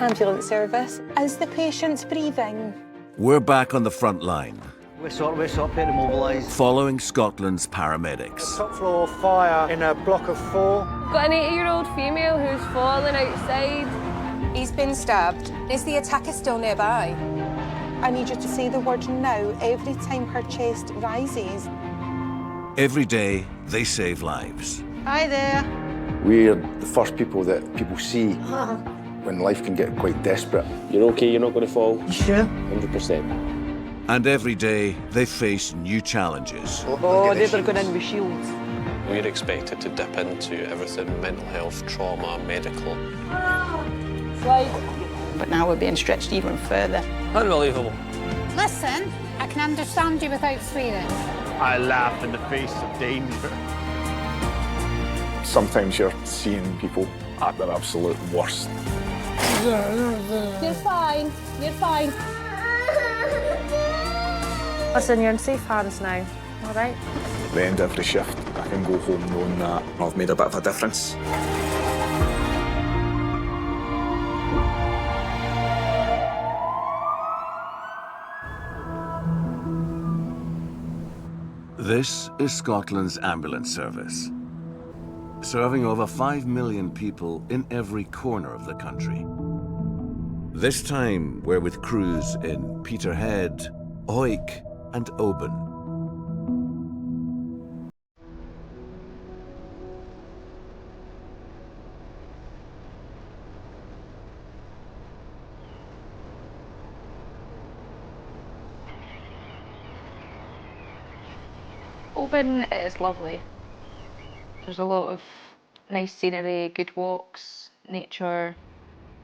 ambulance service. Is the patient breathing? We're back on the front line, West up, better mobilise. following Scotland's paramedics. Top floor fire in a block of 4. Got an 80-year-old female who's fallen outside. He's been stabbed. Is the attacker still nearby? I need you to say the word now every time her chest rises. Every day, they save lives. Hi there. We're the first people that people see when life can get quite desperate. You're okay, you're not going to fall. You sure? 100%. And every day, they face new challenges. Oh, they're going in with shields. We're expected to dip into everything, mental health, trauma, medical. But now we're being stretched even further. Unbelievable. Listen, I can understand you without swearing. I laugh in the face of danger. Sometimes you're seeing people at their absolute worst. You're fine. You're fine. Listen, you're in safe hands now, all right? At the end of every shift, I can go home knowing that I've made a bit of a difference. This is Scotland's ambulance service, serving over 5 million people in every corner of the country. This time, we're with crews in Peterhead, Hawick, and Oban. Oban is lovely. There's a lot of nice scenery, good walks, nature.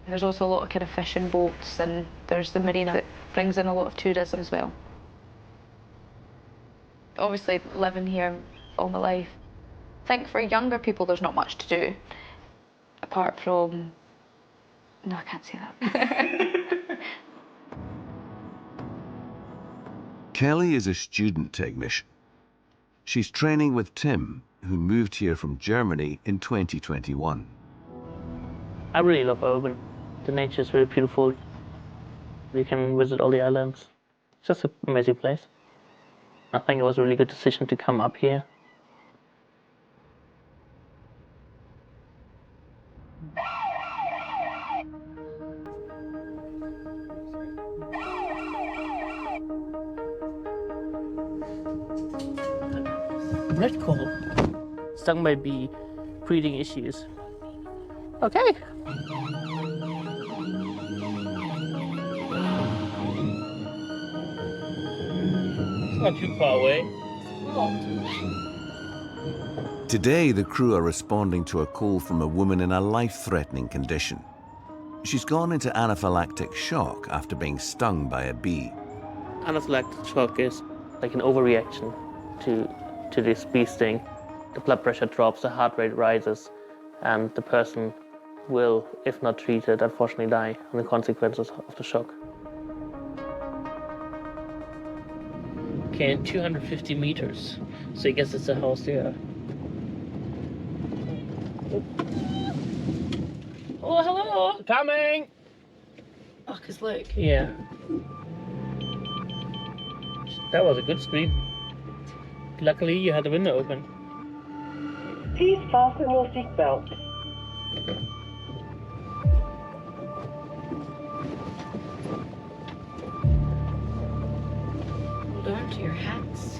There's also a lot of kind of fishing boats, and there's the marina that brings in a lot of tourism as well. Obviously, living here all my life, I think for younger people there's not much to do, apart from... No, I can't say that. Kelly is a student technician. She's training with Tim, who moved here from Germany in 2021. I really love Oban. The nature is very beautiful. You can visit all the islands. It's just an amazing place. I think it was a really good decision to come up here. Red coal. Stung by bee, breathing issues. Okay. It's not too far away. Today, the crew are responding to a call from a woman in a life-threatening condition. She's gone into anaphylactic shock after being stung by a bee. Anaphylactic shock is like an overreaction to this bee sting. The blood pressure drops, the heart rate rises, and the person will, if not treated, unfortunately die on the consequences of the shock. Okay, in 250 meters. So I guess it's a house there. Oh, hello! Coming! Oh, 'cause look. Yeah. That was a good scream. Luckily, you had the window open. Please fasten your seatbelt. Hold on to your hats.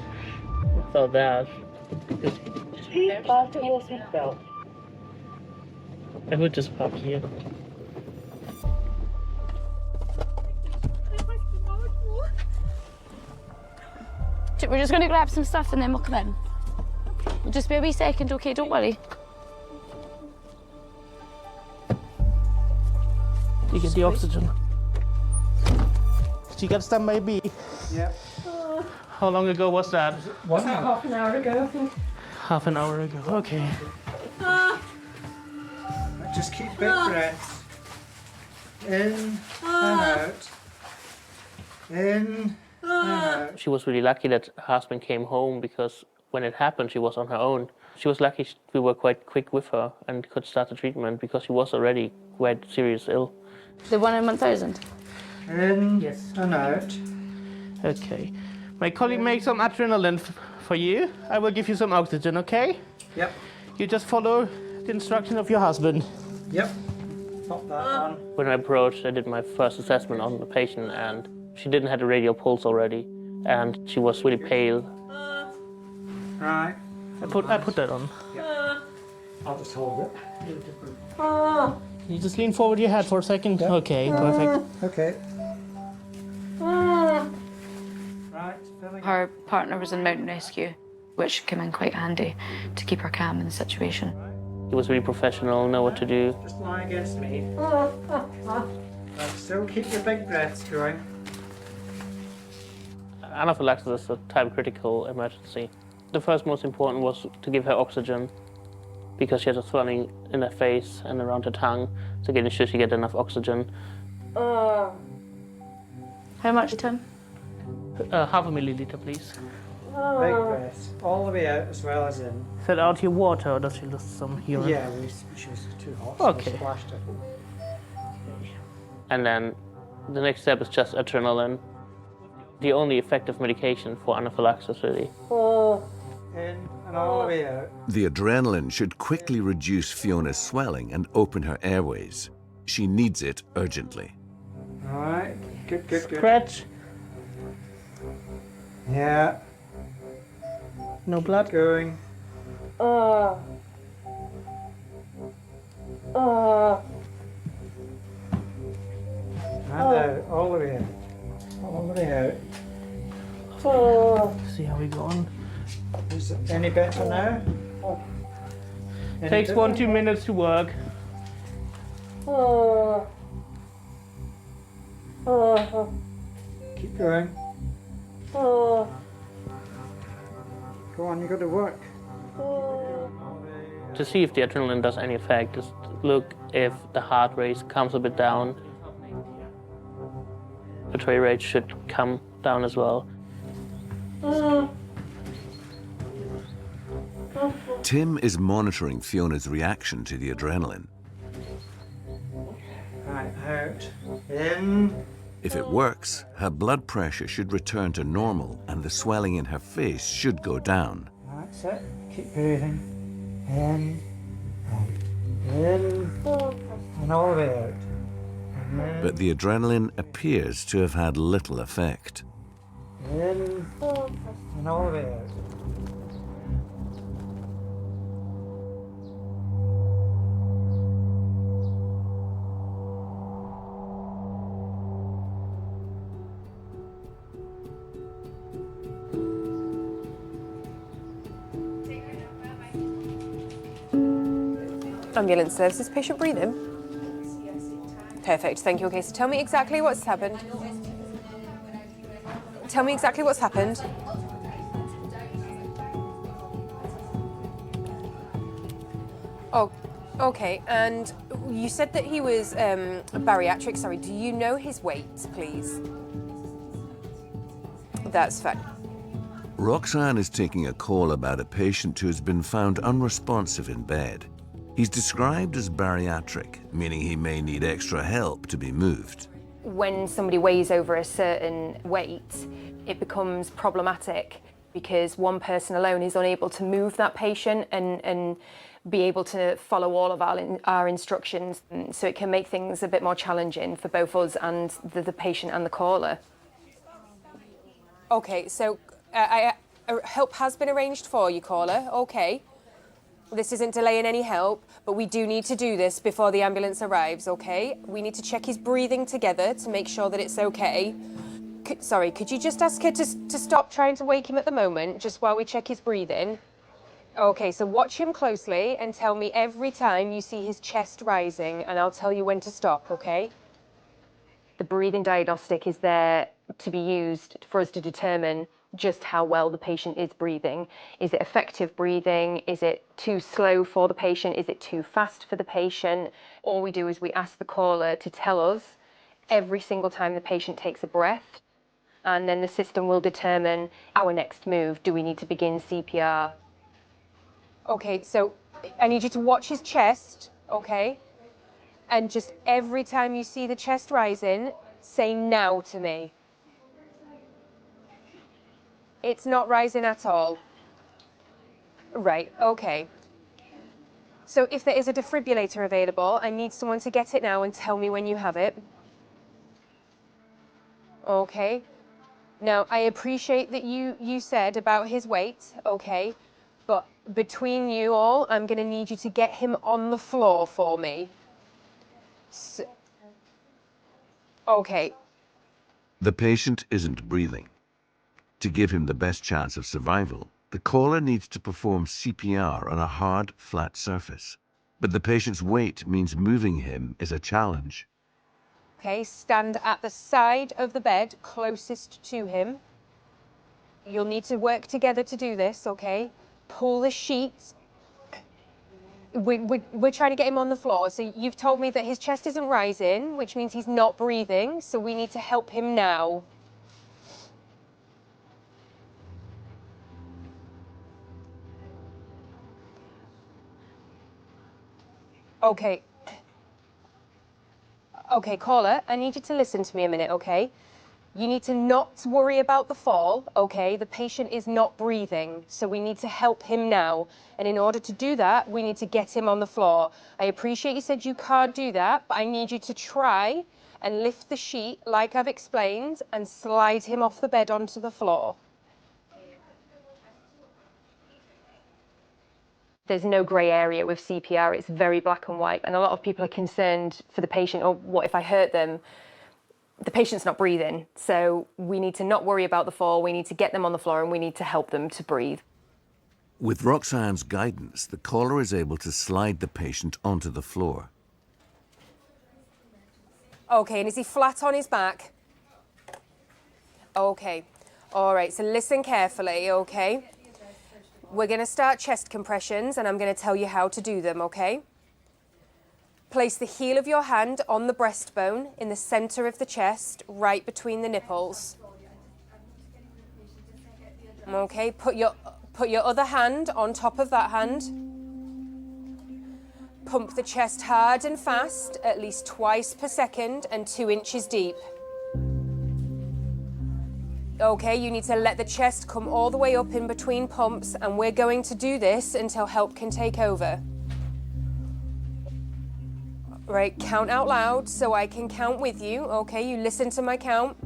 Thought that. Please fasten your seatbelt. I would just park here. We're just going to grab some stuff and then we'll come in. We'll just be a wee second, okay? Don't worry. You get the oxygen. Did you get stung by a bee? Yeah. How long ago was that? Half an hour ago, I think. Half an hour ago, okay. Just keep big breaths. In and out. In and out. She was really lucky that her husband came home, because when it happened, she was on her own. She was lucky we were quite quick with her and could start the treatment, because she was already quite seriously ill. The one in 1,000? In Yes. and out. Okay. My colleague makes some adrenaline for you. I will give you some oxygen, okay? Yep. You just follow the instruction of your husband. Yep. Pop that on. When I approached, I did my first assessment on the patient, and she didn't have a radial pulse already, and she was really pale. Right. I put that on. Yep. I'll just hold it. Can you just lean forward your head for a second? Yep. Okay, perfect. Okay. Right. Filling. Her partner was in mountain rescue, which came in quite handy to keep her calm in the situation. He was really professional, know what to do. Just lie against me. Right, still keep your big breaths going. Anaphylaxis is a time-critical emergency. The first most important was to give her oxygen because she had a swelling in her face and around her tongue, so getting sure she get enough oxygen. How much, Tim? Half a milliliter, please. Big breaths. All the way out as well as in. Is that out your water or does she lose some urine? Yeah, she was too hot, so Okay. we splashed it. And then the next step is just adrenaline. The only effective medication for anaphylaxis, really. In and all the way out. The adrenaline should quickly reduce Fiona's swelling and open her airways. She needs it urgently. All right. Good, good, good. Scratch. Yeah. No blood. Going. And out. All the way out. All the way out. See how we go on. Is it any better now? Any Takes 1-2 different? minutes to work. Keep going. Go on, you got to work. To see if the adrenaline does any effect, just look if the heart rate comes a bit down. The X-ray rate should come down as well. Tim is monitoring Fiona's reaction to the adrenaline. Right, out. In. If it works, her blood pressure should return to normal and the swelling in her face should go down. That's it. Keep breathing. In. Out. In. And all the way out. And in. But the adrenaline appears to have had little effect. In. And all the way out. Ambulance services, patient breathing. Perfect, thank you. Okay, so tell me exactly what's happened. Tell me exactly what's happened. Oh, okay, and you said that he was bariatric, sorry. Do you know his weight, please? That's fine. Roxanne is taking a call about a patient who has been found unresponsive in bed. He's described as bariatric, meaning he may need extra help to be moved. When somebody weighs over a certain weight, it becomes problematic because one person alone is unable to move that patient and be able to follow all of our instructions. So it can make things a bit more challenging for both us and the patient and the caller. Okay, so help has been arranged for you, caller. Okay. This isn't delaying any help, but we do need to do this before the ambulance arrives, okay? We need to check his breathing together to make sure that it's okay. Sorry, could you just ask her to stop trying to wake him at the moment, just while we check his breathing? Okay, so watch him closely and tell me every time you see his chest rising, and I'll tell you when to stop, okay? The breathing diagnostic is there to be used for us to determine just how well the patient is breathing. Is it effective breathing? Is it too slow for the patient? Is it too fast for the patient? All we do is we ask the caller to tell us every single time the patient takes a breath, and then the system will determine our next move. Do we need to begin CPR? Okay, so I need you to watch his chest, okay? And just every time you see the chest rising, say now to me. It's not rising at all. Right, okay. So if there is a defibrillator available, I need someone to get it now and tell me when you have it. Okay. Now, I appreciate that you said about his weight, okay, but between you all, I'm going to need you to get him on the floor for me. Okay. The patient isn't breathing. To give him the best chance of survival, the caller needs to perform CPR on a hard, flat surface. But the patient's weight means moving him is a challenge. Okay, stand at the side of the bed closest to him. You'll need to work together to do this, okay? Pull the sheet. We're trying to get him on the floor. So you've told me that his chest isn't rising, which means he's not breathing. So we need to help him now. Okay. Okay, caller, I need you to listen to me a minute, okay? You need to not worry about the fall, okay? The patient is not breathing, so we need to help him now. And in order to do that, we need to get him on the floor. I appreciate you said you can't do that, but I need you to try and lift the sheet like I've explained and slide him off the bed onto the floor. There's no grey area with CPR. It's very black and white. And a lot of people are concerned for the patient, oh, what if I hurt them? The patient's not breathing. So we need to not worry about the fall. We need to get them on the floor and we need to help them to breathe. With Roxanne's guidance, the caller is able to slide the patient onto the floor. Okay, and is he flat on his back? Okay. All right, so listen carefully, okay? We're going to start chest compressions and I'm going to tell you how to do them, okay? Place the heel of your hand on the breastbone in the center of the chest, right between the nipples. Okay, put your other hand on top of that hand. Pump the chest hard and fast, at least twice per second and 2 inches deep. Okay, you need to let the chest come all the way up in between pumps, and we're going to do this until help can take over. Right, count out loud so I can count with you. Okay, you listen to my count.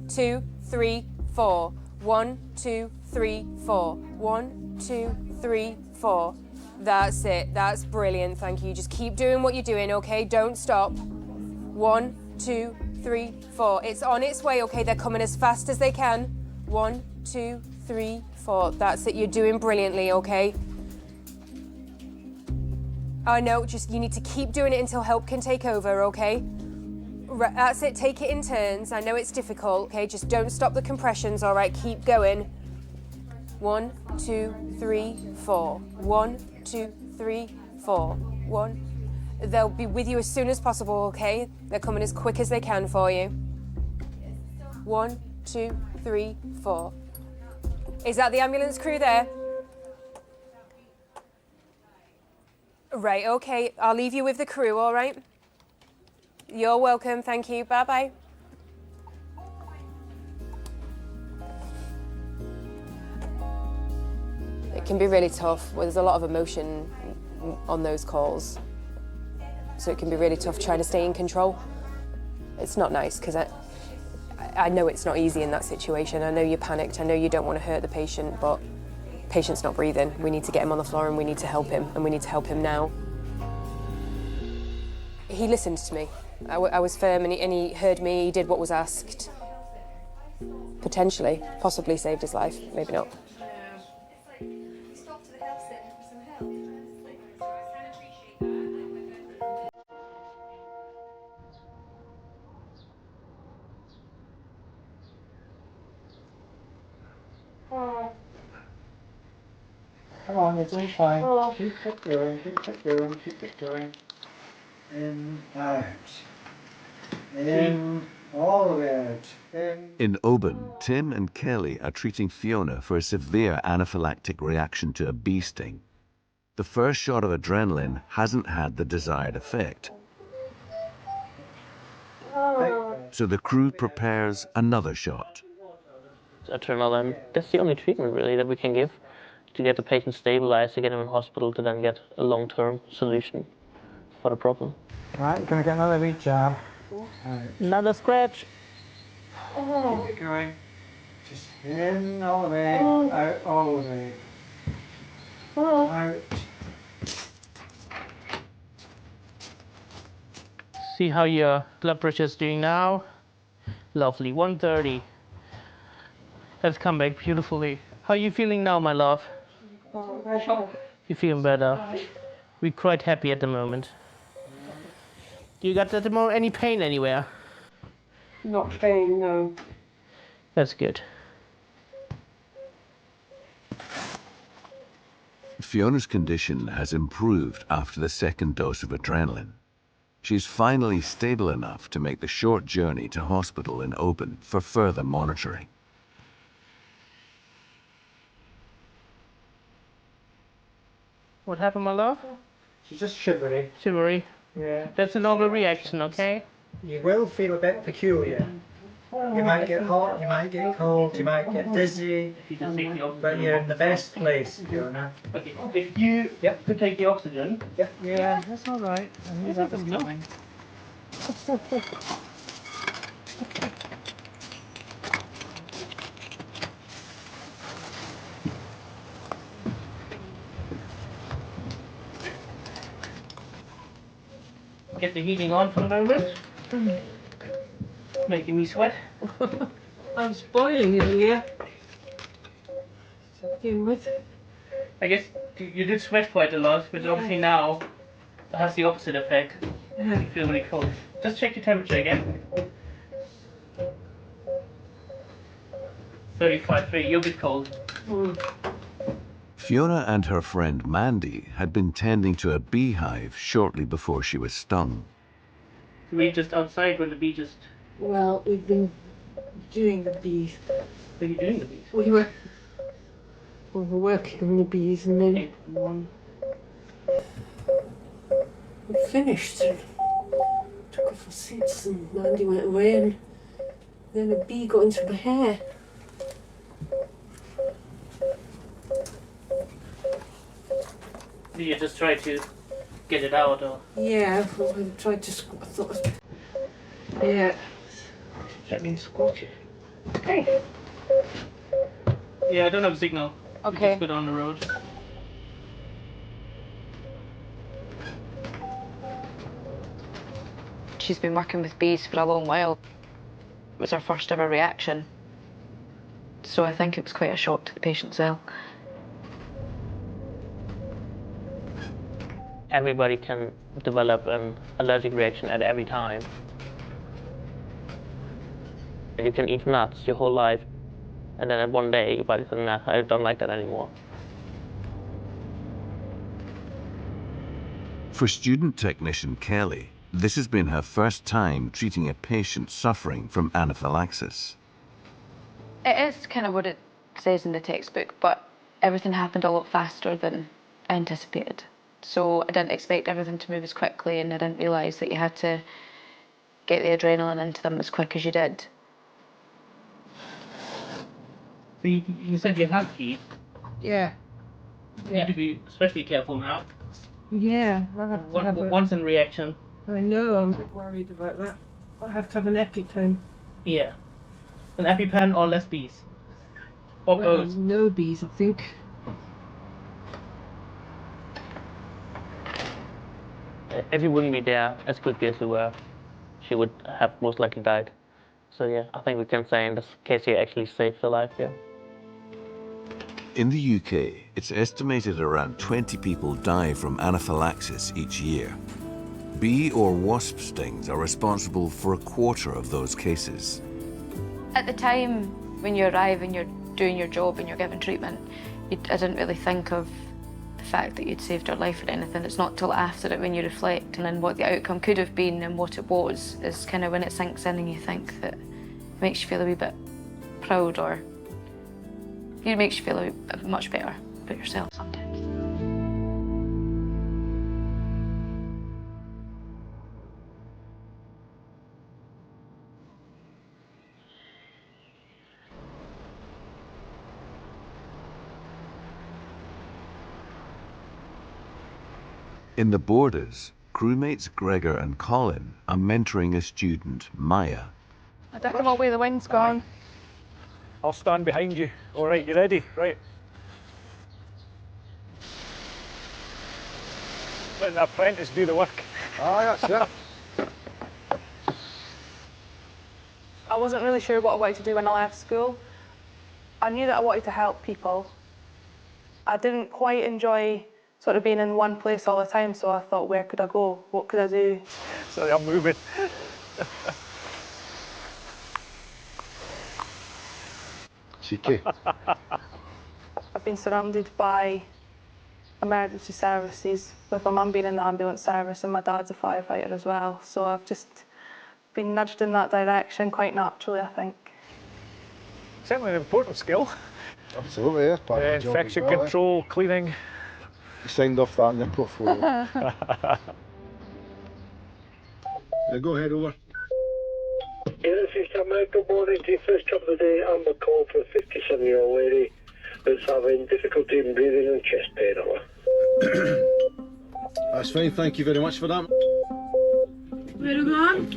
2, 3, 4. 1, 2, 3, 4. 1, 2, 3, 4. That's it. That's brilliant. Thank you. Just keep doing what you're doing, okay? Don't stop. 1, 2, 3, 4. It's on its way, okay? They're coming as fast as they can. 1, 2, 3, 4. That's it. You're doing brilliantly, okay? I know, just you need to keep doing it until help can take over, okay? That's it. Take it in turns. I know it's difficult, okay? Just don't stop the compressions, all right? Keep going. 1, 2, 3, 4. 1, 2, 3, 4. 1. They'll be with you as soon as possible, okay? They're coming as quick as they can for you. 1, 2, 3, 4. Is that the ambulance crew there? Right, okay. I'll leave you with the crew, all right? You're welcome. Thank you. Bye-bye. It can be really tough. There's a lot of emotion on those calls. So it can be really tough trying to stay in control. It's not nice because I know it's not easy in that situation. I know you're panicked. I know you don't want to hurt the patient, but patient's not breathing. We need to get him on the floor and we need to help him, and we need to help him now. He listened to me. I was firm and he heard me, he did what was asked. Potentially, possibly saved his life, maybe not. Come on, you're doing fine. Oh. Keep it going, keep it going, keep it going. In, out. In, all the way out. In Oban, Tim and Kelly are treating Fiona for a severe anaphylactic reaction to a bee sting. The first shot of adrenaline hasn't had the desired effect. So the crew prepares another shot. Adrenaline, that's the only treatment really that we can give to get the patient stabilized, to get him in hospital, to then get a long-term solution for the problem. Right, gonna get another wee jab. Another scratch. Keep it going. Just in all the way, out all the way. Out. See how your blood pressure is doing now? Lovely, 130. Has come back beautifully. How are you feeling now, my love? You feeling better? We're quite happy at the moment. Do you got at the moment any pain anywhere? Not pain, no. That's good. Fiona's condition has improved after the second dose of adrenaline. She's finally stable enough to make the short journey to hospital in Oban for further monitoring. What happened, my love? She's just shivery. Shivery. Yeah. That's a normal reaction, okay? You will feel a bit peculiar. You might get hot, you might get cold, you might get dizzy, but you're in the best place, Fiona. Okay, if you could take the oxygen. Yeah, that's all right. I knew that was coming. Get the heating on for a moment. Making me sweat. I'm spoiling you here. To begin with. I guess you did sweat quite a lot, but obviously now it has the opposite effect. You feel really cold. Just check your temperature again. 35.3, you'll be cold. Fiona and her friend Mandy had been tending to a beehive shortly before she was stung. Were you just outside when the bee just... Well, we've been doing the bees. Were you doing the bees? We were working on the bees and then we finished and took off our suits and Mandy went away and then a bee got into my hair. Did you just try to get it out or...? Yeah, I tried to I thought, yeah. That means squatch. Okay. Yeah, I don't have a signal. Okay. Just go down the road. She's been working with bees for a long while. It was her first ever reaction. So I think it was quite a shock to the patient as well. Everybody can develop an allergic reaction at every time. You can eat nuts your whole life, and then at one day your body says, nah, I don't like that anymore. For student technician Kelly, this has been her first time treating a patient suffering from anaphylaxis. It is kind of what it says in the textbook, but everything happened a lot faster than I anticipated. So I didn't expect everything to move as quickly, and I didn't realise that you had to get the adrenaline into them as quick as you did. So you said you have to eat. Yeah. You need to be especially careful now. Yeah, I have to have Once in reaction. I know, I'm a bit worried about that. I have to have an EpiPen. Yeah. An EpiPen or less bees. Or both. No bees, I think. If you wouldn't be there as quickly as we were, she would have most likely died. So yeah, I think we can say in this case you actually saved her life, yeah. In the UK, it's estimated around 20 people die from anaphylaxis each year. Bee or wasp stings are responsible for a quarter of those cases. At the time when you arrive and you're doing your job and you're giving treatment, I didn't really think of the fact that you'd saved her life or anything. It's not till after it when you reflect and then what the outcome could have been and what it was is kind of when it sinks in and you think that it makes you feel a wee bit proud, or it makes you feel much better about yourself sometimes. In the borders, crewmates Gregor and Colin are mentoring a student, Maya. I don't know what way the wind's gone. I'll stand behind you. All right, you ready? Right. Let the apprentice do the work. Aye, that's it. I wasn't really sure what I wanted to do when I left school. I knew that I wanted to help people. I didn't quite enjoy sort of being in one place all the time, so I thought, where could I go? What could I do? Sorry, I'm moving. Cheeky. I've been surrounded by emergency services, with my mum being in the ambulance service and my dad's a firefighter as well. So I've just been nudged in that direction quite naturally, I think. Certainly an important skill. Absolutely, yeah. Part of the job Infection as well, control, cleaning. You signed off that in your portfolio. Yeah, go ahead, over. Unit 69, good morning to you. First job of the day, I'm a call for a 57-year-old lady that's having difficulty in breathing and chest pain. Over. That's fine, thank you very much for that. Where are we on?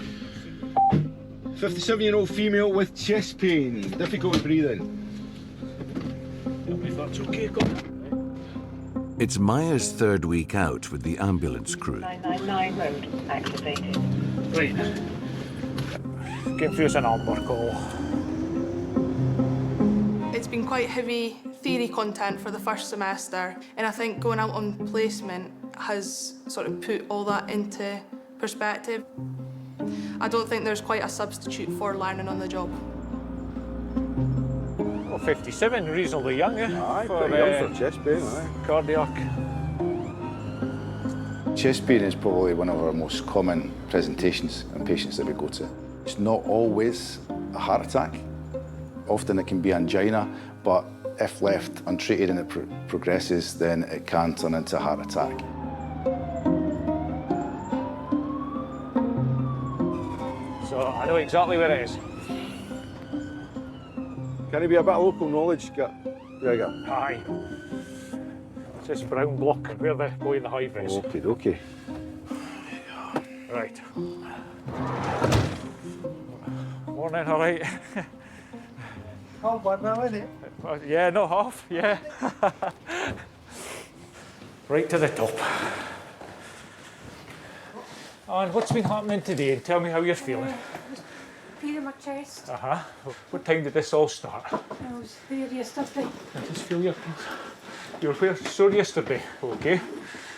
57-year-old female with chest pain, difficult breathing. Tell me if that's okay, Colin. It's Maya's third week out with the ambulance crew. 999 road activated. Right. Came through as an amber call. It's been quite heavy theory content for the first semester, and I think going out on placement has sort of put all that into perspective. I don't think there's quite a substitute for learning on the job. Well, 57, reasonably young, eh? Aye, pretty young for chest pain, aye. Cardiac. Chest pain is probably one of our most common presentations in patients that we go to. It's not always a heart attack. Often it can be angina, but if left untreated and it progresses, then it can turn into a heart attack. So I know exactly where it is. Can it be a bit of local knowledge, Gregor? Aye. It's this brown block where the boy in the hive is. Okay, okay. Right. Morning, all right. Oh, but now, isn't it? Yeah, not half, yeah. Right to the top. And what's been happening today? Tell me how you're feeling. Pain in my chest. Uh-huh. What time did this all start? I was there yesterday. I just feel you were where? Sore yesterday. Okay.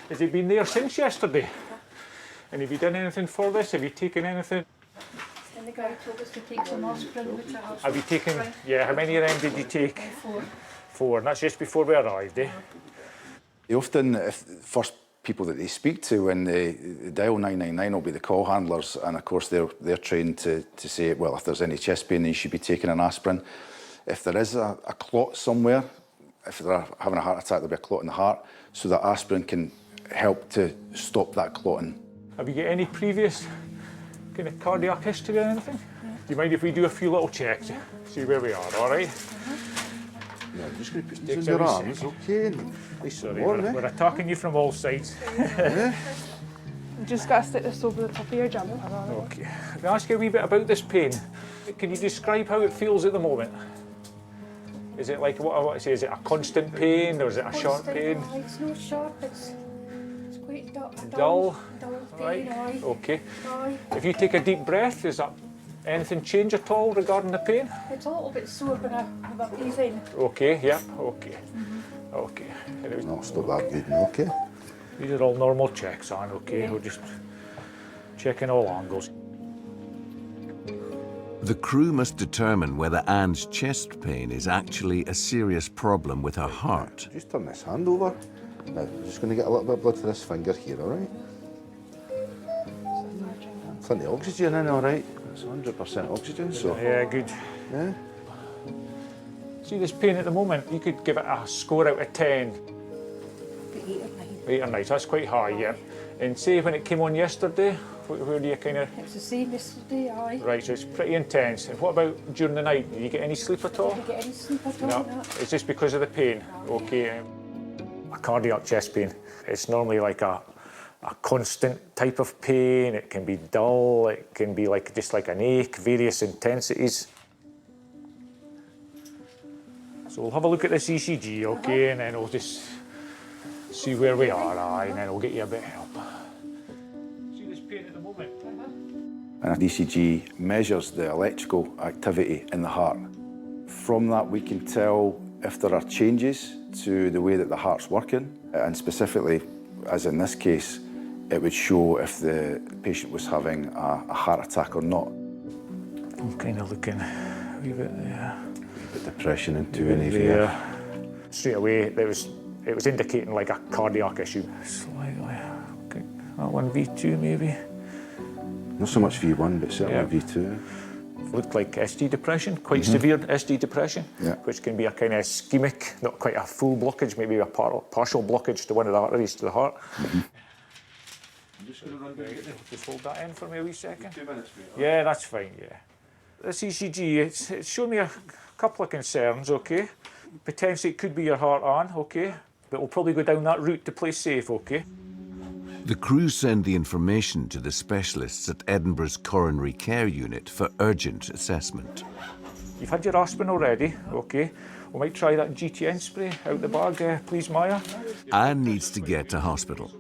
Has he been there since yesterday? And have you done anything for this? Have you taken anything? And the guy told us to take some aspirin, which I have. Have you taken, yeah, how many of them did you take? 4. 4, and that's just before we arrived, eh? They often, if first people that they speak to when they dial 999 will be the call handlers, and of course they're trained to say, well, if there's any chest pain, you should be taking an aspirin. If there is a clot somewhere, if they're having a heart attack, there'll be a clot in the heart, so that aspirin can help to stop that clotting. Have you got any previous kind of cardiac history or anything? Yeah. Do you mind if we do a few little checks, see where we are, all right? Yeah, I'm just going to put these in your arms, okay? Nice. Sorry, we're attacking you from all sides. Yeah. You just got to stick this over the top of your jumper. Okay. Can I ask you a wee bit about this pain? Can you describe how it feels at the moment? Is it like, what I want to say, is it a constant pain or is it a sharp pain? It's not sharp, it's quite Dull? Right. Okay. If you take a deep breath, is that anything change at all regarding the pain? It's a little bit sore when I breathe in. Okay, yeah, okay. Okay. No, stop that breathing, okay? These are all normal checks, Anne, okay? Yeah. We're just checking all angles. The crew must determine whether Anne's chest pain is actually a serious problem with her heart. Just turn this hand over. Now, I'm just going to get a little bit of blood for this finger here, all right? Plenty of oxygen in, all right? It's 100% oxygen, so... Yeah, good. Yeah. See this pain at the moment, you could give it a score out of 10. 8 or 9. 8 or 9, that's quite high, yeah. And say when it came on yesterday, where do you kind of... It's the same yesterday, aye. Right, so it's pretty intense. And what about during the night? Did you get any sleep at all? Did you get any sleep at all? No, it's just because of the pain. Okay. A cardiac chest pain, it's normally like a a constant type of pain, it can be dull, it can be like just like an ache, various intensities. So we'll have a look at this ECG, okay, and then we'll just see where we are, and then we'll get you a bit of help. See this pain at the moment? And an ECG measures the electrical activity in the heart. From that, we can tell if there are changes to the way that the heart's working, and specifically, as in this case, it would show if the patient was having a heart attack or not. I'm kind of looking a wee bit there. A bit depression into an AVF. Straight away, it was indicating like a cardiac issue. Slightly. Okay. That one V2 maybe. Not so much V1, but certainly V2. Looked like ST depression, quite severe ST depression, which can be a kind of ischemic, not quite a full blockage, maybe a partial blockage to one of the arteries to the heart. I'm just going to run down. Just hold that in for me a wee second. 2 minutes, mate. Yeah, that's fine, yeah. This ECG, it's shown me a couple of concerns, okay? Potentially it could be your heart on, okay? But we'll probably go down that route to play safe, okay? The crew send the information to the specialists at Edinburgh's Coronary Care Unit for urgent assessment. You've had your aspirin already, okay? We might try that GTN spray out the bag, please, Maya. Anne needs to get to hospital.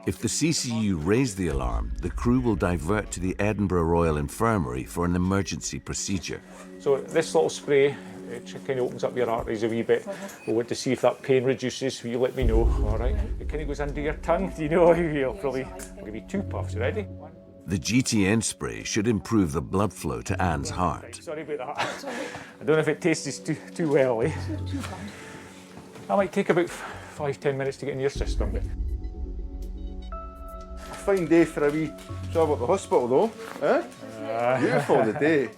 If the CCU raise the alarm, the crew will divert to the Edinburgh Royal Infirmary for an emergency procedure. So this little spray, it kind of opens up your arteries a wee bit. We'll want to see if that pain reduces, so you let me know, all right? It kind of goes under your tongue, do you know? I'll give you 2 puffs, ready? The GTN spray should improve the blood flow to Anne's heart. Sorry about that. I don't know if it tastes too well, eh? That might take about 5-10 minutes to get in your system. But... A fine day for a wee job at the hospital, though, eh? Beautiful, the day.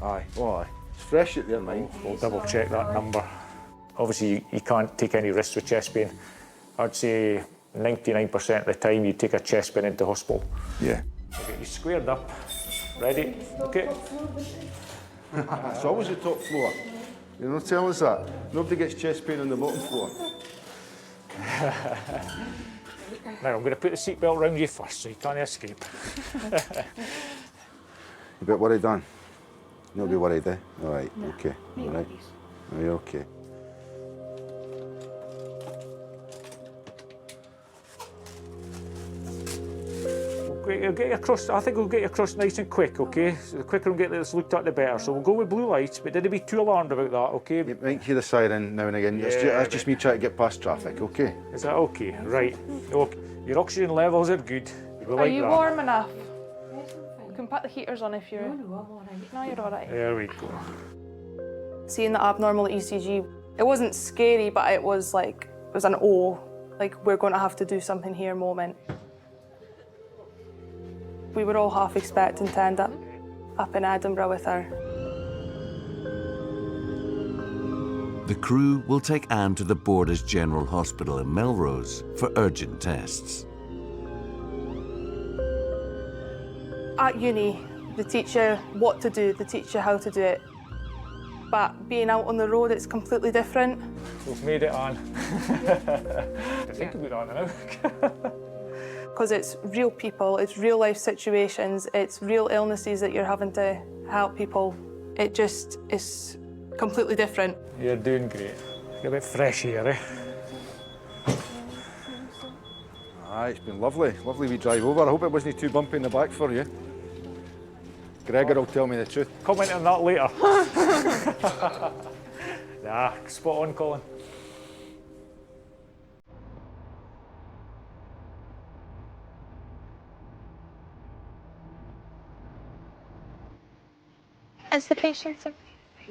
Aye, well, aye. It's fresh at their mind. We'll double check that number. Obviously, you can't take any risks with chest pain. I'd say 99% of the time you take a chest pain into hospital. Yeah. I'll get you squared up. Ready? Okay. It's always the top floor. You know, tell us that. Nobody gets chest pain on the bottom floor. Now, I'm going to put the seatbelt around you first so you can't escape. You a bit worried, Dan? Don't be worried, eh? All right, okay. All right. Are you okay? We'll get you across, I think we'll get you across nice and quick, okay? So the quicker we get this looked at, the better. So we'll go with blue lights, but don't be too alarmed about that, okay? You might hear the siren now and again. Yeah, that's just me trying to get past traffic, okay? Is that okay? Right. Okay. Your oxygen levels are good. Are you warm enough? You can put the heaters on if you're... No, I'm all right. No, you're all right. There we go. Seeing the abnormal ECG, it wasn't scary, but it was like, it was an oh, like we're going to have to do something here moment. We were all half expecting to end up in Edinburgh with her. The crew will take Anne to the Borders General Hospital in Melrose for urgent tests. At uni, they teach you what to do, they teach you how to do it. But being out on the road, it's completely different. We've made it on. I think we're on now. Because it's real people, it's real life situations, it's real illnesses that you're having to help people. It just is completely different. You're doing great. Get a bit fresh here, eh? Aye, it's been lovely. Lovely we drive over. I hope it wasn't too bumpy in the back for you. Gregor will tell me the truth. Comment on that later. Nah, spot on, Colin. Is the patient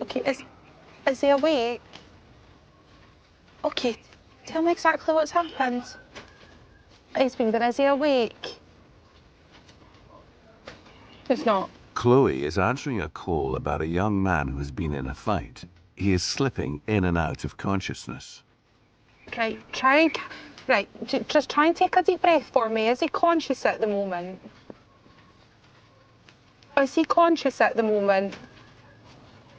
okay? Is he awake? Okay, tell me exactly what's happened. He's been, but is he awake? He's not. Chloe is answering a call about a young man who has been in a fight. He is slipping in and out of consciousness. Right, just try and take a deep breath for me. Is he conscious at the moment? Is he conscious at the moment?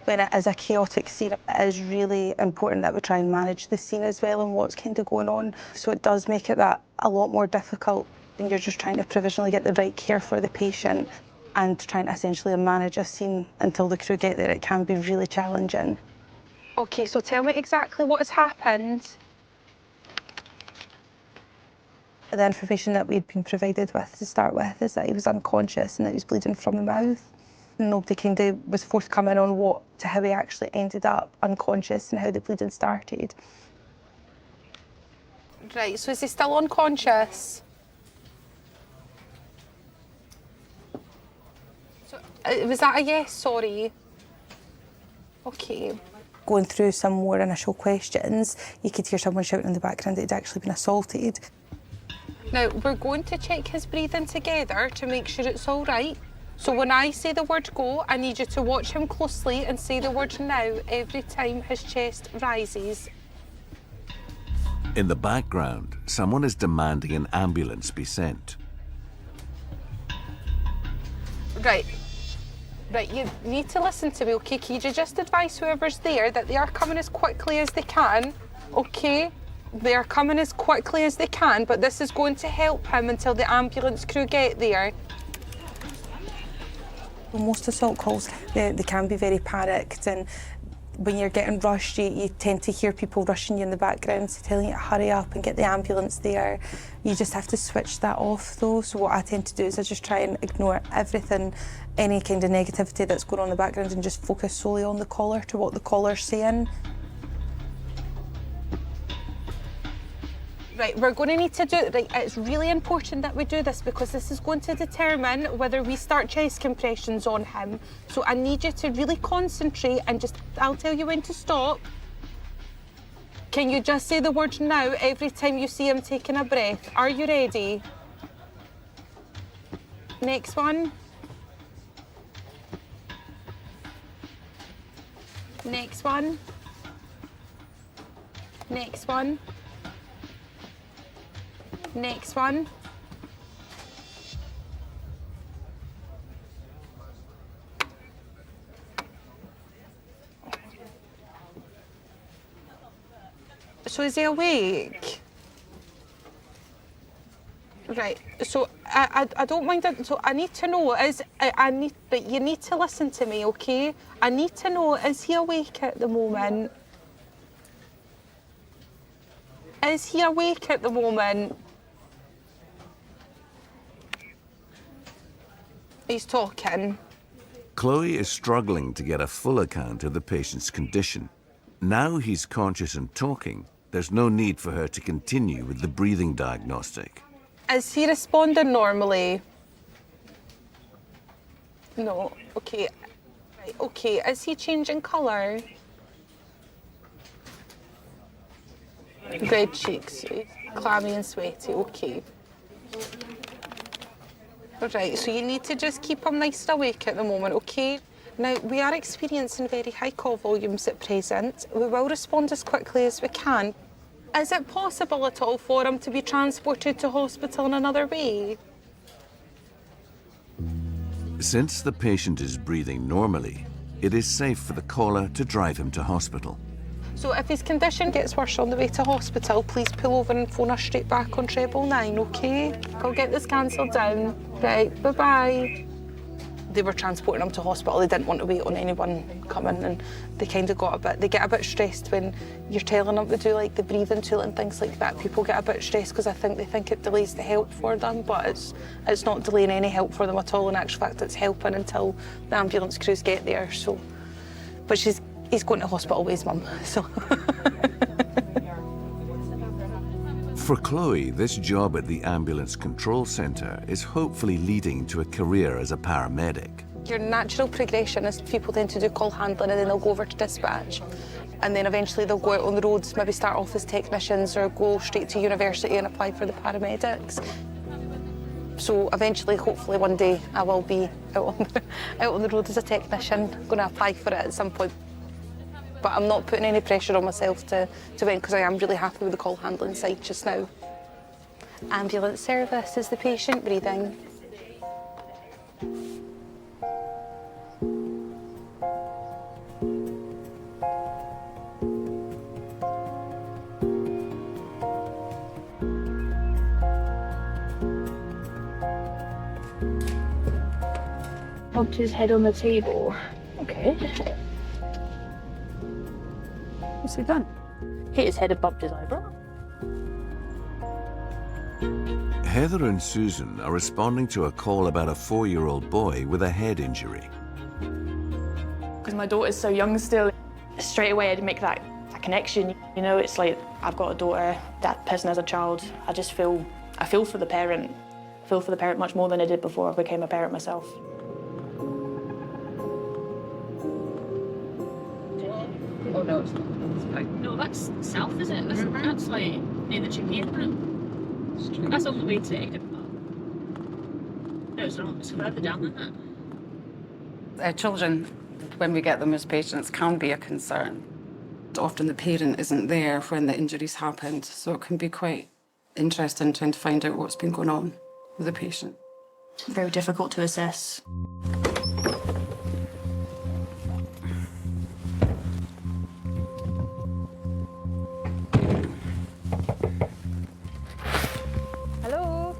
When it is a chaotic scene, it is really important that we try and manage the scene as well and what's kind of going on. So it does make it that a lot more difficult when you're just trying to provisionally get the right care for the patient and trying to essentially manage a scene until the crew get there. It can be really challenging. OK, so tell me exactly what has happened. The information that we'd been provided with to start with is that he was unconscious and that he was bleeding from the mouth. Nobody kind of was forthcoming on how he actually ended up unconscious and how the bleeding started. Right, so is he still unconscious? So, was that a yes, sorry? OK. Going through some more initial questions, you could hear someone shouting in the background that he'd actually been assaulted. Now, we're going to check his breathing together to make sure it's all right. So when I say the word go, I need you to watch him closely and say the word now every time his chest rises. In the background, someone is demanding an ambulance be sent. Right, you need to listen to me, OK? Can you just advise whoever's there that they are coming as quickly as they can, OK? They are coming as quickly as they can, but this is going to help him until the ambulance crew get there. Most assault calls, they can be very panicked, and when you're getting rushed, you tend to hear people rushing you in the background, so telling you to hurry up and get the ambulance there. You just have to switch that off though. So what I tend to do is I just try and ignore everything, any kind of negativity that's going on in the background, and just focus solely on the caller, to what the caller's saying. Right, we're going to need to do it. Right, it's really important that we do this because this is going to determine whether we start chest compressions on him. So I need you to really concentrate and I'll tell you when to stop. Can you just say the word now every time you see him taking a breath? Are you ready? Next one. Next one. Next one. Next one. So is he awake? Right, so I don't mind it. So I need to know, but you need to listen to me, OK? I need to know, is he awake at the moment? Is he awake at the moment? He's talking. Chloe is struggling to get a full account of the patient's condition. Now he's conscious and talking, there's no need for her to continue with the breathing diagnostic. Is he responding normally? No, OK. Right, OK, is he changing colour? Red cheeks, clammy and sweaty, OK. Right, so you need to just keep him nice and awake at the moment, OK? Now, we are experiencing very high call volumes at present. We will respond as quickly as we can. Is it possible at all for him to be transported to hospital in another way? Since the patient is breathing normally, it is safe for the caller to drive him to hospital. So if his condition gets worse on the way to hospital, please pull over and phone us straight back on 999, OK? I'll get this cancelled down. Right, bye-bye. They were transporting him to hospital. They didn't want to wait on anyone coming, and they kind of they get a bit stressed when you're telling them to do like the breathing tool and things like that. People get a bit stressed because they think it delays the help for them, but it's not delaying any help for them at all. In actual fact, it's helping until the ambulance crews get there. So, but he's going to hospital with his mum, so. For Chloe, this job at the ambulance control centre is hopefully leading to a career as a paramedic. Your natural progression is people tend to do call handling and then they'll go over to dispatch. And then eventually they'll go out on the roads, maybe start off as technicians or go straight to university and apply for the paramedics. So eventually, hopefully one day, I will be out on the road as a technician. I'm going to apply for it at some point. But I'm not putting any pressure on myself to win because I am really happy with the call handling side just now. Ambulance service, is the patient breathing? bumped his head on the table. Okay. What's he done? Hit his head and bumped his eyebrow. Heather and Susan are responding to a call about a 4-year-old boy with a head injury. Because my daughter's so young still, straight away I'd make that connection. You know, it's like, I've got a daughter, that person has a child. I feel for the parent. I feel for the parent much more than I did before I became a parent myself. Oh no, it's not. No, that's south, is it? That's like near the chickpea, isn't it? That's on the way to Edinburgh. No, it's not. It's further down than that. Children, when we get them as patients, can be a concern. Often the parent isn't there when the injuries happened, so it can be quite interesting trying to find out what's been going on with the patient. Very difficult to assess. Hello?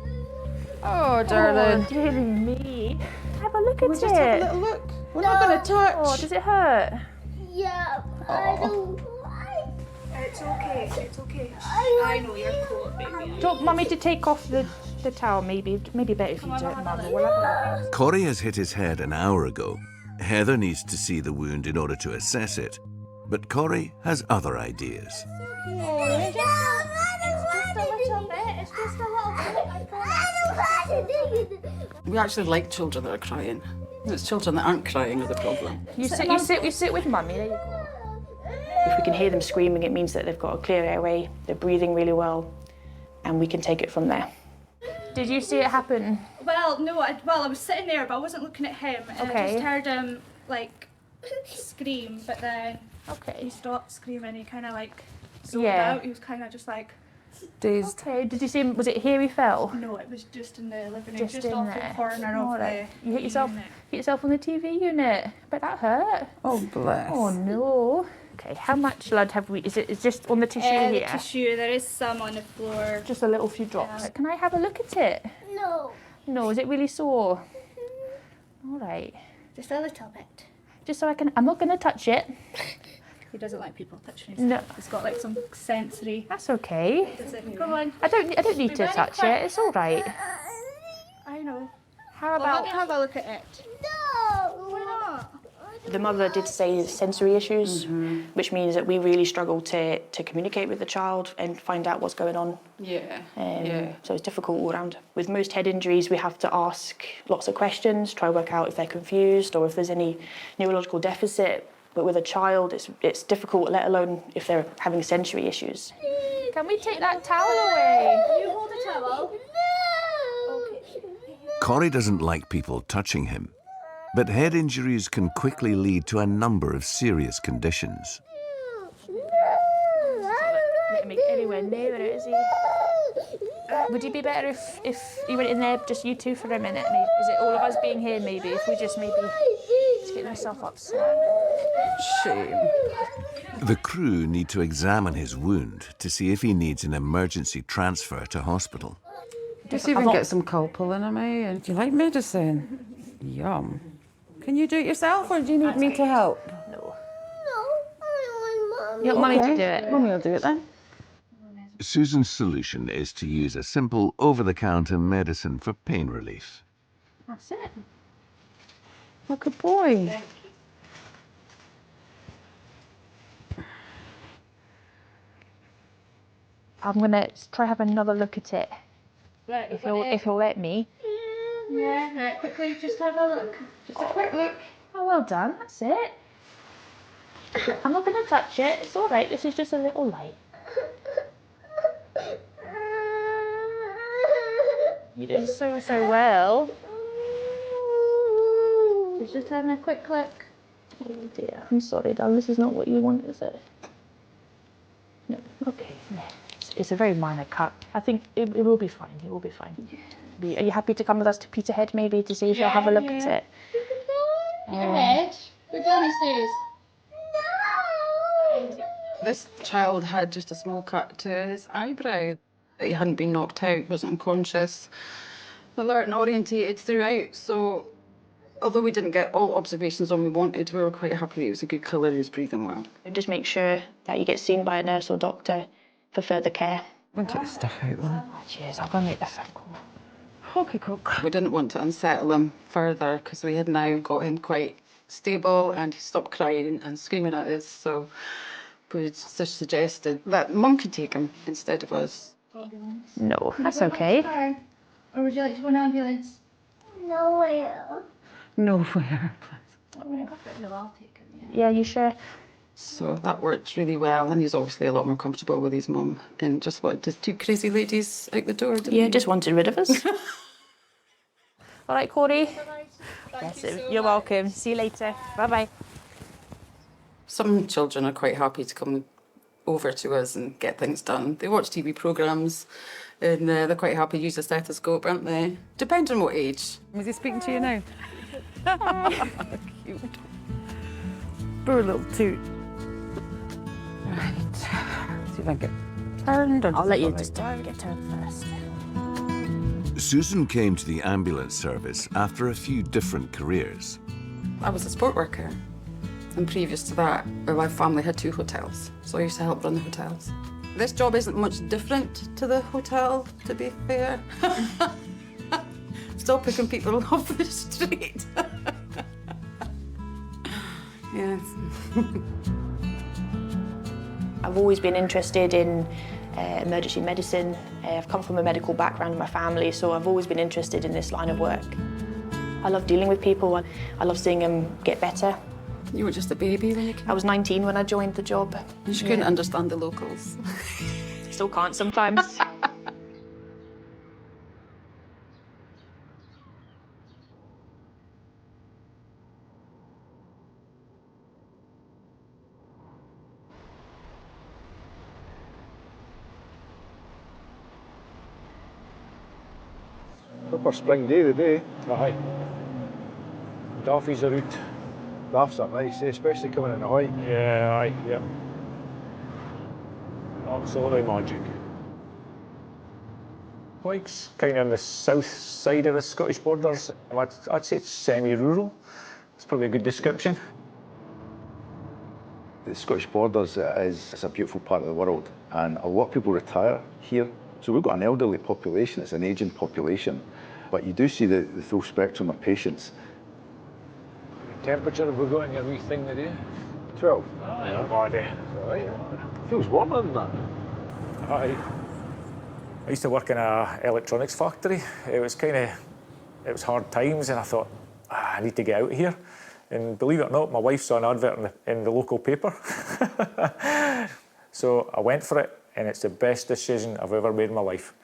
Oh, darling. Oh, dearie me. Have a look at We'll it. just have a little look. We're not going to touch. Oh, does it hurt? Yeah, I don't like. It's okay, it's okay. I know you're cool, baby. Do you want Mummy to take off the towel, maybe? Maybe better if you do it, Mummy. We'll have a look. Corey has hit his head an hour ago. Heather needs to see the wound in order to assess it. But Corey has other ideas. We actually like children that are crying. It's children that aren't crying are the problem. You sit with Mummy, there you go. If we can hear them screaming, it means that they've got a clear airway, they're breathing really well, and we can take it from there. Did you see it happen? Well, no, I was sitting there, but I wasn't looking at him, and I just heard him, like, scream, but then he stopped screaming, he kind of, like, zoned out, he was kind of just, like... Dazed. Okay, did you see him, was it here he fell? No, it was just in the living room, Just just in off there. the corner of the... You hit yourself on the TV unit. But that hurt. Oh, bless. Oh, no. Okay, how much blood have we... Is it just on the tissue The here? tissue, there is some on the floor. Just a little few drops. Can I have a look at it? No. No, is it really sore? All right. Just a little bit. Just so I can... I'm not going to touch it. He doesn't like people touching his No. head. He's got like some sensory. That's okay. Come on. I don't need to touch it. It's all right. I know. How Well, about... let me have a look at it. No. Why not? The mother did say sensory issues, which means that we really struggle to communicate with the child and find out what's going on. Yeah. So it's difficult all around. With most head injuries, we have to ask lots of questions, try to work out if they're confused or if there's any neurological deficit. But with a child, it's difficult, let alone if they're having sensory issues. Can we take that towel away? You hold the towel. Corey doesn't like people touching him. But head injuries can quickly lead to a number of serious conditions. Let me get anywhere near it, is he? Would it be better if you went in there, just you two for a minute? Is it all of us being here, maybe? If we just get myself upset. Shame. The crew need to examine his wound to see if he needs an emergency transfer to hospital. Just even get some Calpol in him, eh? And do you like medicine? Yum. Can you do it yourself, or do you need me to help? No. You want Mummy to do it? Mummy will do it then. Susan's solution is to use a simple over-the-counter medicine for pain relief. That's it. What a good boy. I'm gonna try have another look at it. If you'll let me. Yeah, right, quickly, just have a look. Just a quick look. Oh, well done. That's it. I'm not gonna touch it. It's all right. This is just a little light. You did so well. He's just having a quick look. Oh dear. I'm sorry, darling. This is not what you want, is it? No. Okay. No. It's a very minor cut. I think it will be fine. It will be fine. Are you happy to come with us to Peterhead maybe to see if you'll have a look at it? Peterhead? We're downstairs. This child had just a small cut to his eyebrow. He hadn't been knocked out, wasn't unconscious, alert and orientated throughout, so Although we didn't get all observations on we wanted, we were quite happy it was a good colour, he was breathing well. Just make sure that you get seen by a nurse or doctor for further care. I'm going to take the stuff out there. Cheers, I'll go and make the circle. Okay, cook. We didn't want to unsettle him further because we had now got him quite stable and he stopped crying and screaming at us, so we just suggested that Mum could take him instead of us. No, that's okay. Or would you like to go in an ambulance? Nowhere. Nowhere. I'll take him. Yeah, you sure? So that worked really well, and he's obviously a lot more comfortable with his mum. And just wanted the two crazy ladies out the door, didn't Yeah, he? just wanted rid of us. All right, Corey. You're welcome. See you later. Bye-bye. Some children are quite happy to come over to us and get things done. They watch TV programmes and they're quite happy to use a stethoscope, aren't they? Depends on what age. Was he speaking to you now? Cute. Poor little toot. Right. See if I can get turned. I'll let you just get turned first. Susan came to the ambulance service after a few different careers. I was a sport worker, and previous to that, my family had 2 hotels, so I used to help run the hotels. This job isn't much different to the hotel, to be fair. Still picking people off the street. Yes. I've always been interested in emergency medicine. I've come from a medical background in my family, so I've always been interested in this line of work. I love dealing with people. I love seeing them get better. You were just a baby when you came? I was 19 when I joined the job. You couldn't understand the locals. Still can't sometimes. Proper spring day today. Aye. Daffies are out. Daffs are nice, especially coming in the height. Yeah, aye, yeah. Absolutely magic. Mike's kind of on the south side of the Scottish borders. I'd say it's semi-rural. That's probably a good description. The Scottish borders is a beautiful part of the world, and a lot of people retire here. So we've got an elderly population, it's an ageing population, but you do see the full spectrum of patients. Temperature have we got in your wee thing today? 12. Aye, not bad, eh? Right. Feels warmer than that. Aye. I used to work in an electronics factory. It was hard times, and I thought, I need to get out of here. And believe it or not, my wife saw an advert in the local paper. So I went for it, and it's the best decision I've ever made in my life.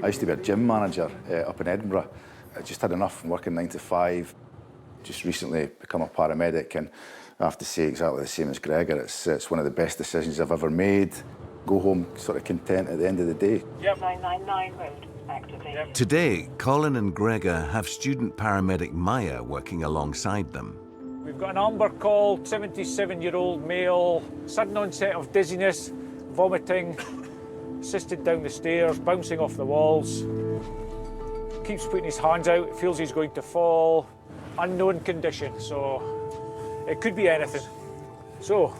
I used to be a gym manager up in Edinburgh. I just had enough from working 9 to 5. Just recently become a paramedic, and I have to say exactly the same as Gregor. It's one of the best decisions I've ever made. Go home sort of content at the end of the day. Yep. 999 road activated. Yep. Today, Colin and Gregor have student paramedic Maya working alongside them. We've got an amber call, 77-year-old male, sudden onset of dizziness, vomiting, assisted down the stairs, bouncing off the walls. Keeps putting his hands out, feels he's going to fall. Unknown condition, so it could be anything. So,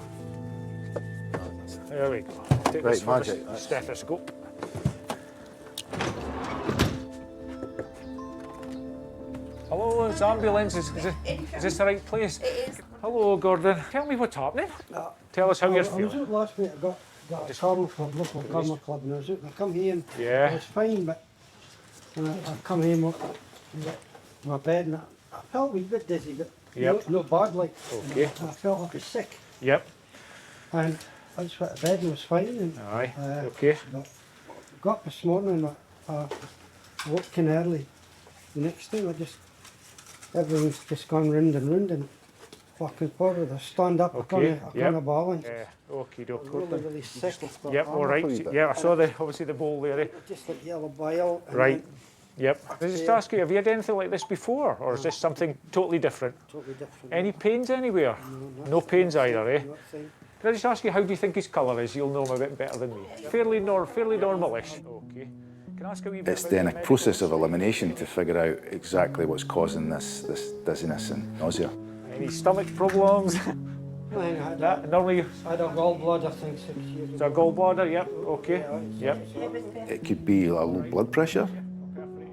there we go. Take Right, this from magic. the stethoscope. Hello, it's ambulance. Is this the right place? It is. Hello, Gordon. Tell me what's happening. Tell us how you're I was feeling. out last week. I got a call from a local karma club, and I was out. I come here and Yeah. I was fine, but when I come home with my bed, and I felt a wee bit dizzy, but Yep. not bad. Like Okay. I felt like I was sick, Yep. and I just went to bed and was fine. And Aye. Okay. got up this morning and I woke in early. The next day, everything's just gone round and walking forward. I stand up, Okay. I can't balance. Okie doke. Really, really sick. Yep. All right. Yeah, I saw obviously the bowl there. Eh? Just like yellow bile. and Right. then Yep. I just ask you, have you had anything like this before, or is this something totally different? Totally different. Any pains anywhere? No pains either, eh? Can I just ask you, how do you think his colour is? You'll know him a bit better than me. Fairly normal-ish. Okay. Can I ask a wee bit It's about then the a medical process of side? elimination to figure out exactly what's causing this dizziness and nausea. Any stomach problems? I had Normally, I had a gallbladder thing 6 years ago. it's a gallbladder, yep, okay, yep. It could be a low blood pressure,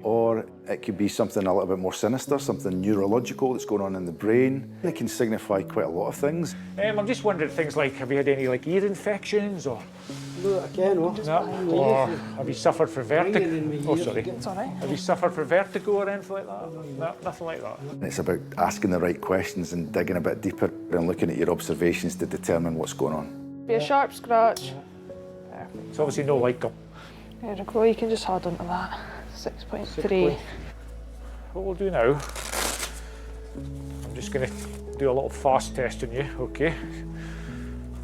or it could be something a little bit more sinister, something neurological that's going on in the brain. It can signify quite a lot of things. I'm just wondering things like, have you had any like ear infections or? No, again, what? No. Or have you suffered from vertigo? Oh, sorry. It's all right. Have you suffered from vertigo or anything like that? No, nothing like that. It's about asking the right questions and digging a bit deeper and looking at your observations to determine what's going on. Be a sharp scratch. It's obviously no licum. There we go, you can just hold on to that. 6.3. What we'll do now, I'm just going to do a little fast test on you, okay?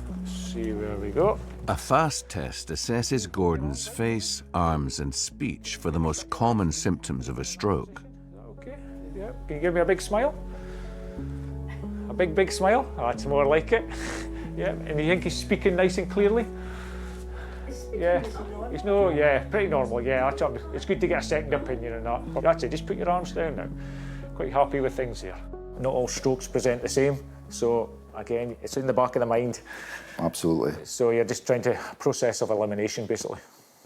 Let's see where we go. A fast test assesses Gordon's face, arms and speech for the most common symptoms of a stroke. Okay, yeah. Can you give me a big smile? A big smile? Oh, that's more like it. Yeah, and you think he's speaking nice and clearly? Yeah, he's no, yeah, pretty normal, yeah. It's good to get a second opinion on that. That's it, just put your arms down now. Quite happy with things here. Not all strokes present the same, so again, it's in the back of the mind. Absolutely. So you're just trying to process of elimination, basically.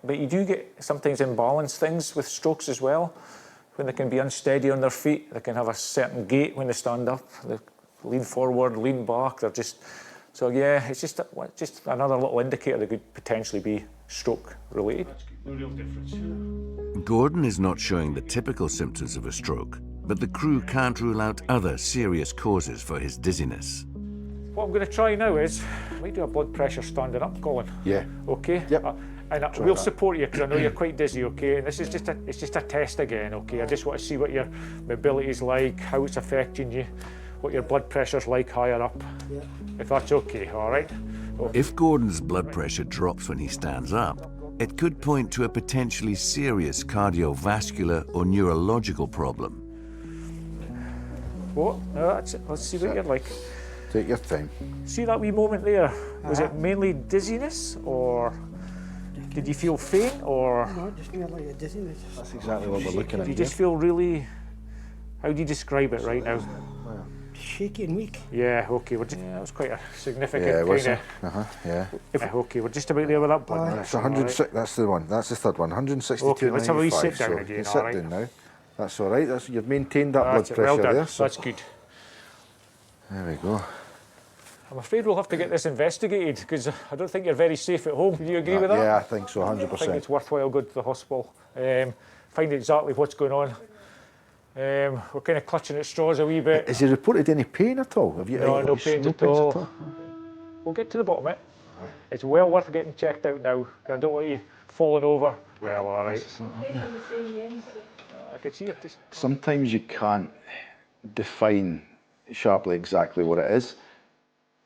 But you do get sometimes imbalanced things with strokes as well, when they can be unsteady on their feet, they can have a certain gait when they stand up, they lean forward, lean back, they're just... So yeah, it's just another little indicator that could potentially be stroke related. No real difference. Gordon is not showing the typical symptoms of a stroke, but the crew can't rule out other serious causes for his dizziness. What I'm going to try now is, I might do a blood pressure standing up, Colin. Yeah. Okay? Yep. And we'll support you because I know you're quite dizzy, okay? And this is it's just a test again, okay? I just want to see what your mobility is like, how it's affecting you, what your blood pressure's like higher up. Yeah. If that's okay, all right? Okay. If Gordon's blood pressure drops when he stands up, it could point to a potentially serious cardiovascular or neurological problem. What? No, that's it. Let's see what you're like. Take your time. See that wee moment there? Was it mainly dizziness, or did you feel faint, or? No, just merely a dizziness. That's exactly what we're looking at. Do you just feel really? How do you describe it right now? Shaky and weak. Yeah. Okay. That was quite a significant yeah, kind of. Yeah. Okay, we're just about there with that blood. That's 106. Right. That's the one. That's the third one. 162. Okay. Let's have a wee sit down so again. You sit right? down now. That's all right. You've maintained that blood pressure well done. there. So. That's good. There we go. I'm afraid we'll have to get this investigated because I don't think you're very safe at home. Do you agree with that? Yeah, I think so, 100%. I think it's worthwhile going to the hospital, find exactly what's going on. We're kind of clutching at straws a wee bit. Has he reported any pain at all? Have you? No pain at all. We'll get to the bottom of it. It's well worth getting checked out now. I don't want you falling over. Well, all right. I can see it. Sometimes you can't define sharply exactly what it is.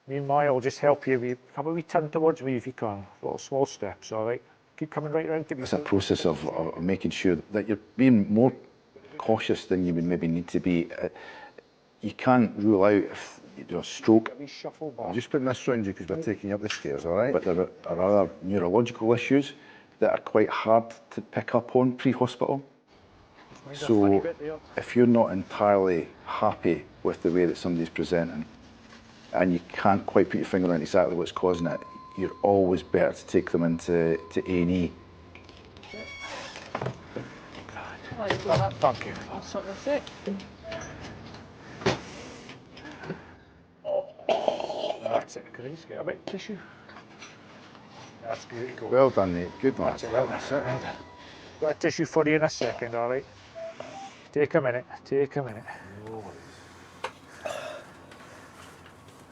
Me and Maya will just help you. Have a wee turn towards me if you can. Little small steps, all right? Keep coming right round to me. It's a process of making sure that you're being more cautious than you would maybe need to be. You can't rule out if you do a stroke. I'm just putting this round you because we're taking you up the stairs, all right? But there are other neurological issues that are quite hard to pick up on pre-hospital. So if you're not entirely happy with the way that somebody's presenting and you can't quite put your finger on exactly what's causing it, you're always better to take them into A&E. Thank you. That's it. That's it. Can I just get a bit of tissue? That's good. Well done, mate. Good one. That's it. Well done. Got a tissue for you in a second, all right? Take a minute. Take a minute.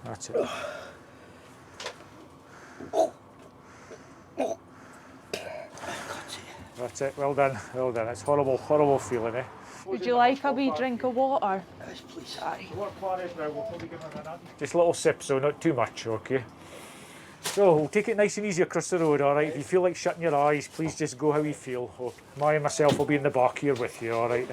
That's it. That's it. Well done. Well done. It's horrible, horrible feeling, eh? Would you like a wee drink of water? Yes, please. Aye. Just little sips, so not too much, okay? So we'll take it nice and easy across the road, all right? If you feel like shutting your eyes, please just go how you feel. Maya and myself will be in the back here with you, all right?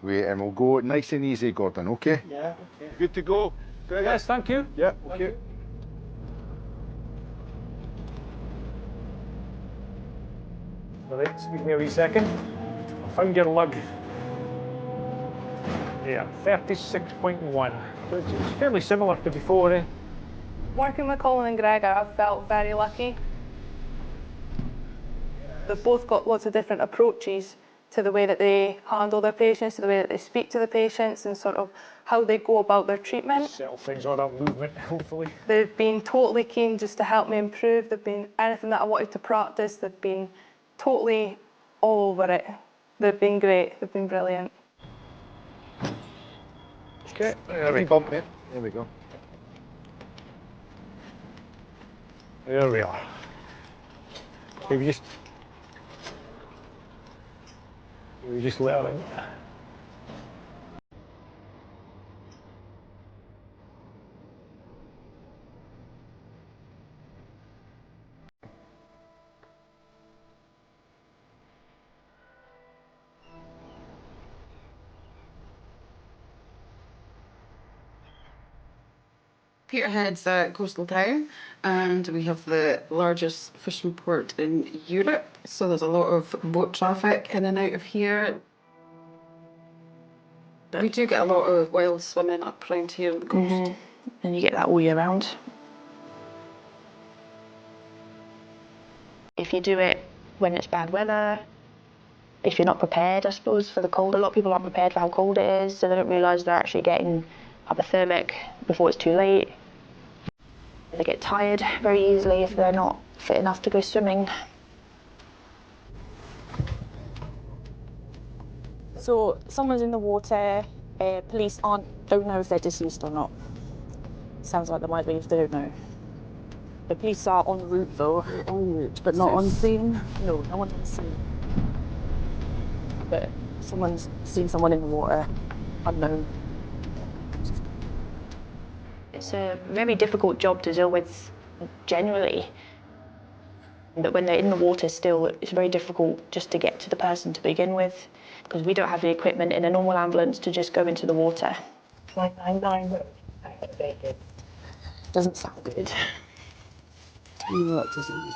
Wait, and we'll go nice and easy, Gordon, okay? Yeah, okay. Good to go? Yes, thank you. Yeah, okay. Right, excuse me a wee second. I found your lug. Yeah, 36.1. It's fairly similar to before, eh? Working with Colin and Gregor, I've felt very lucky. They've both got lots of different approaches to the way that they handle their patients, to the way that they speak to the patients, and sort of how they go about their treatment. Settle things on that movement, hopefully. They've been totally keen just to help me improve. They've been anything that I wanted to practice, they've been totally all over it. They've been great, they've been brilliant. Okay, there we go. There we go. There we are. Okay, we just let her in. Peterhead's a coastal town, and we have the largest fishing port in Europe, so there's a lot of boat traffic in and out of here. We do get a lot of wild swimming up around here on the coast. And you get that all year round. If you do it when it's bad weather, if you're not prepared, I suppose, for the cold, a lot of people aren't prepared for how cold it is, so they don't realise they're actually getting hypothermic before it's too late. They get tired very easily if they're not fit enough to go swimming. So someone's in the water, police don't know if they're deceased or not. Sounds like they might be if they don't know. The police are en route though. En route, but not on scene? No, no one's on scene. But someone's seen someone in the water, unknown. It's a very difficult job to deal with generally. But when they're in the water still, it's very difficult just to get to the person to begin with, because we don't have the equipment in a normal ambulance to just go into the water. 999 activated. Doesn't sound good. No, it doesn't.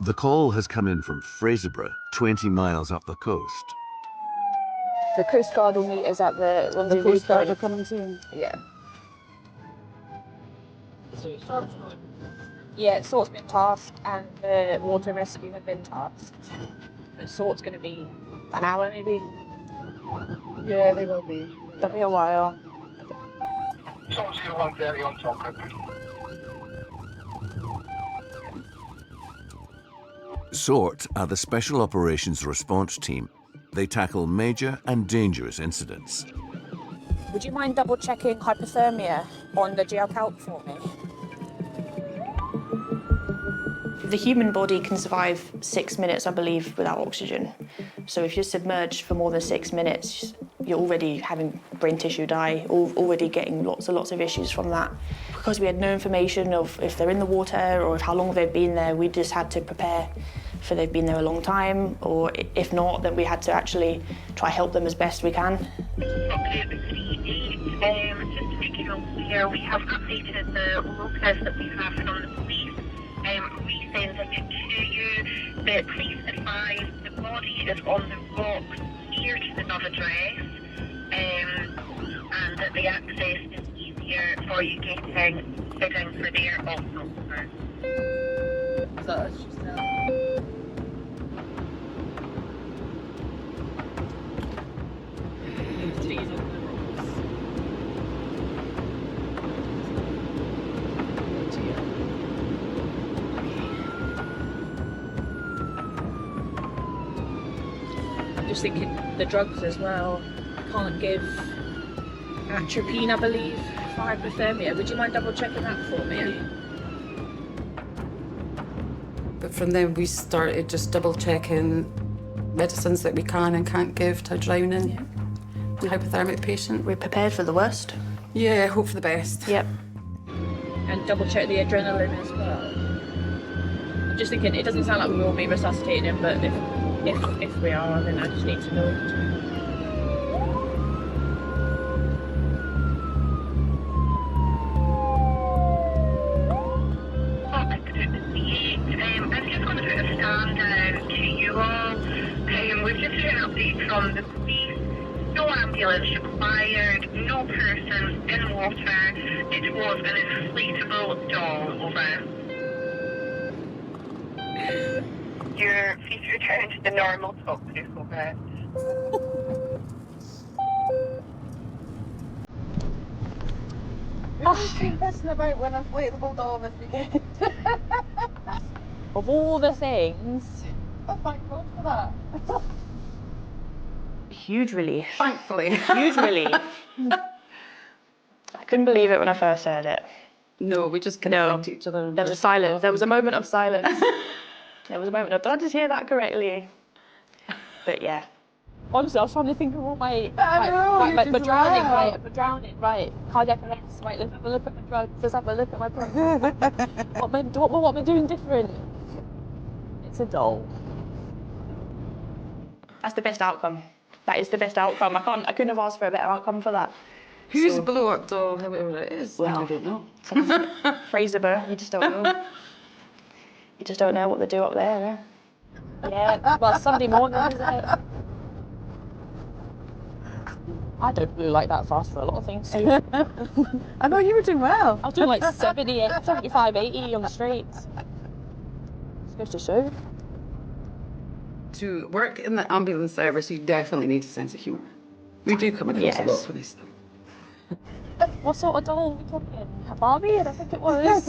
The call has come in from Fraserburgh, 20 miles up the coast. The Coast Guard will meet us at the rendezvous. The Coast Guard are coming soon? Yeah. Yeah, Sort's been tasked and the water rescue have been tasked. But Sort's going to be an hour maybe. Yeah, they will be. They'll be a while. Sort 0130 on top. SORT are the Special Operations Response Team. They tackle major and dangerous incidents. Would you mind double checking hypothermia on the GL calc for me? The human body can survive 6 minutes, I believe, without oxygen. So if you're submerged for more than 6 minutes, you're already having brain tissue die, already getting lots and lots of issues from that. Because we had no information of if they're in the water or how long they've been there, we just had to prepare for they've been there a long time, or if not, then we had to actually try help them as best we can. Just to make it all clear, we have updated the locus that we have from the police, resending it to you. The police advise the body is on the rocks near to the above address, and that the access is easier for you fitting for their officers. So that's just I'm just thinking the drugs as well. Can't give atropine, I believe, for hypothermia. Would you mind double checking that for me? But from then we started just double checking medicines that we can and can't give to a drowning hypothermic patient. We're prepared for the worst. Yeah, hope for the best. Yep. And double check the adrenaline as well. I'm just thinking, it doesn't sound like we will be resuscitating him, but if we are, then I just need to know. I'm just going to do a stand to you all. We've just had an update from the police. No ambulance required, no persons in water. It was an inflatable doll, over. Your feet returned to the normal focus, over. Messing about when inflatable doll with me. Of all the things. Oh, thank God for that. Huge relief. Thankfully. Huge relief. I couldn't believe it when I first heard it. No, we just kind of looked at each other. There was silence. There was a moment of silence. There was a moment of, did I just hear that correctly? But yeah. Honestly, I was trying to think of all my drowning, right? Cardiac arrest, right? Let's have a look at my drugs. Let's have a look at my problems. what am I doing different? It's a doll. That's the best outcome. That is the best outcome. I couldn't have asked for a better outcome for that. Who's the blow up doll, however it is? Well, I don't know. Fraser Burr, you just don't know. You just don't know what they do up there. Yeah, well, Sunday morning, isn't it? I don't really like that fast for a lot of things. I know, you were doing well. I was doing like 70, 75, 80 on the streets. It goes to show. To work in the ambulance service, you definitely need a sense of humour. We do come across a lot of this stuff. What sort of doll are we talking? A Barbie? I don't think it was.